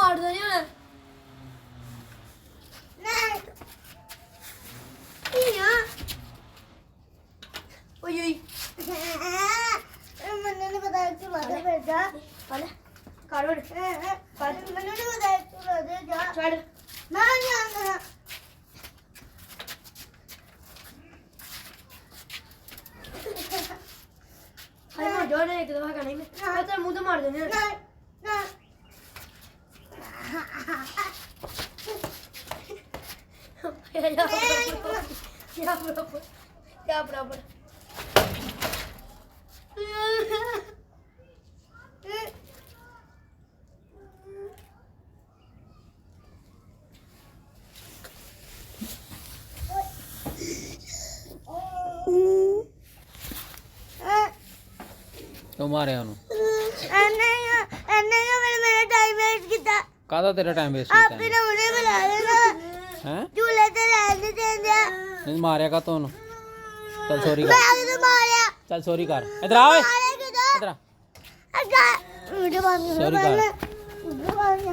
मार दे ना नहीं ओए ओए मैंने नहीं बताया तू लगा फिर जा वाले कारोड़ मैंने नहीं बताया तू लगा जा छोड़ ना जाना अरे मार दो ना एक दफा का नहीं मैं तेरा मुंह तो मार देने ना ना या बराबर या बराबर क्यों मारे ਉਹਨੂੰ नहीं मेरा टाइम वेस्ट किया ਕਾਹਦਾ ਤੇਰਾ ਟਾਈਮ ਵੇਸਟ आप ਕੀਤਾ भी ना मुझे बुला लेना ਹੈ झूले ते रहने देंगे ਨਹੀਂ ਮਾਰਿਆ ਕਾ ਤੂੰ ਚੱਲ ਸੌਰੀ मैं ਕਰ आगे तो मारा ਚੱਲ ਸੌਰੀ ਕਰ ਇਧਰ ਆ ਓਏ मारेगा तो ਇਧਰ ਆ अच्छा मुझे मारना सॉरी कर। मुझे मारना